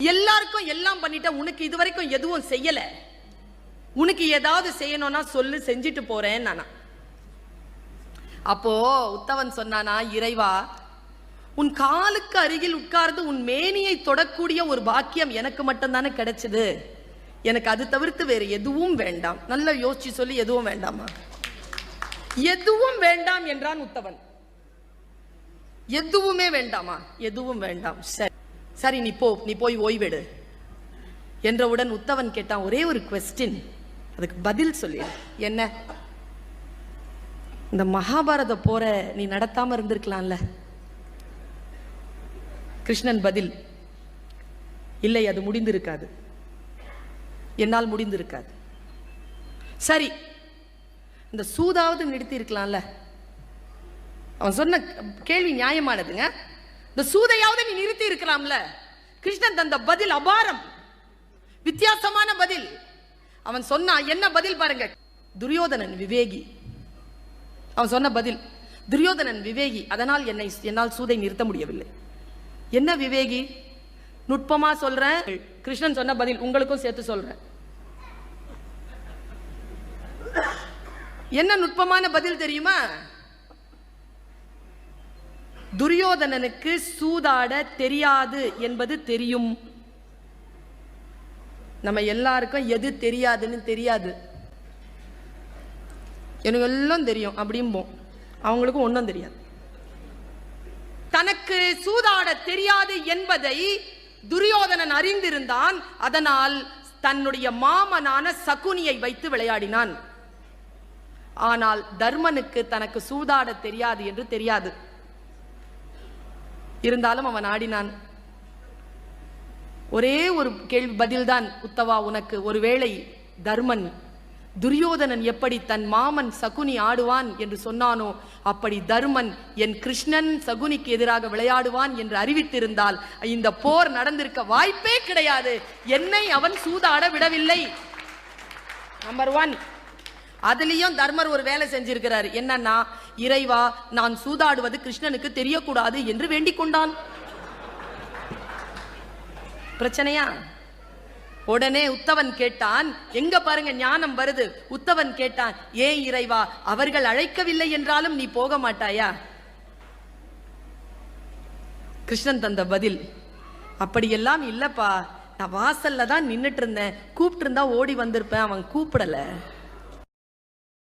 எல்லாருக்கும் எல்லாம் பண்ணிட்ட, உனக்கு இதுவரைக்கும் எதுவும் செய்யல, உனக்கு ஏதாவது செய்யணும்னா சொல்லு, செஞ்சிட்டு போறேன் நானா. அப்போ உத்தவன் சொன்னானா, இறைவா உன் காலுக்கு அருகில் உட்கார்ந்து உன் மேனியை தொடக்கூடிய ஒரு பாக்கியம் எனக்கு மட்டும்தானே கிடைச்சது, எனக்கு அது தவிர்த்து வேறு எதுவும் வேண்டாம். நல்லா யோசிச்சு சொல்லி, எதுவும் வேண்டாமா? எதுவும் வேண்டாம் என்றான் உத்தவன். எதுவுமே வேண்டாமா? எதுவும் வேண்டாம். சரி சரி, நீ போய் ஓய்வெடு என்றவுடன் உத்தவன் கேட்டான், ஒரே ஒரு குவெஸ்டின், அதுக்கு பதில் சொல்லி. என்ன? இந்த மகாபாரத போற நீ நடத்தாம இருந்திருக்கலாம்ல? கிருஷ்ணன் பதில், இல்லை, அது முடிந்திருக்காது, என்னால் முடிந்திருக்காது. சரி, இந்த சூதாவது நிறுத்தி இருக்கலாம்ல? அவன் சொன்ன கேள்வி நியாயமானதுங்க. இந்த சூதையாவது நீ நிறுத்தி இருக்கலாம்ல? கிருஷ்ணன் தந்த பதில் அபாரம், வித்தியாசமான பதில். அவன் சொன்னா என்ன பதில் பாருங்க. துரியோதனன் விவேகி. அவன் சொன்ன பதில், துரியோதனன் விவேகி, அதனால் என்னால் சூதை நிறுத்த முடியவில்லை. என்ன விவேகி? நுட்பமா சொல்றேன். கிருஷ்ணன் சொன்ன பதில் உங்களுக்கும் சேர்த்து சொல்றேன். என்ன நுட்பமான பதில் தெரியுமா? துரியோதனனுக்கு சூதாட தெரியாது என்பது தெரியும். நம்ம எல்லாருக்கும் எது தெரியாதுன்னு தெரியாது. எனக்கு எல்லாம் தெரியும் அப்படிம்போம், அவங்களுக்கும் ஒன்றும் தெரியாது. தனக்கு சூதாட தெரியாது என்பதை துரியோதனன் அறிந்திருந்தான். அதனால் தன்னுடைய மாமனான சகுனியை வைத்து விளையாடினான். ஆனால் தர்மனுக்கு தனக்கு சூதாட தெரியாது என்று தெரியாது. இருந்தாலும் அவன் ஆடினான். ஒரே ஒரு கேள்வி பதில்தான் உத்தவா உனக்கு. ஒருவேளை தர்மன் துரியோதனன் எப்படி தன் மாமன் சகுனி ஆடுவான் என்று சொன்னானோ, அப்படி தர்மன் என் கிருஷ்ணன் சகுனிக்கு எதிராக விளையாடுவான் என்று அறிவித்திருந்தால் இந்த போர் நடந்திருக்க வாய்ப்பே கிடையாது. என்னை அவன் சூதாட விடவில்லை. நம்பர் 1. அதுலயும் தர்மர் ஒரு வேலை செஞ்சிருக்கிறார். என்னன்னா, இறைவா நான் சூதாடுவது கிருஷ்ணனுக்கு தெரியக்கூடாது என்று வேண்டிக் கொண்டான். பிரச்சனையா? உடனே உத்தவன் கேட்டான், எங்க பாருங்க ஞானம் வருது. உத்தவன் கேட்டான், ஏன் இறைவா, அவர்கள் அழைக்கவில்லை என்றாலும் நீ போக மாட்டாயா? கிருஷ்ணன் தந்த பதில், அப்படியெல்லாம் இல்லப்பா, நான் வாசல்ல தான் நின்னுட்டு இருந்தேன், கூப்பிட்டு இருந்தா ஓடி வந்திருப்பேன், அவன் கூப்பிடல.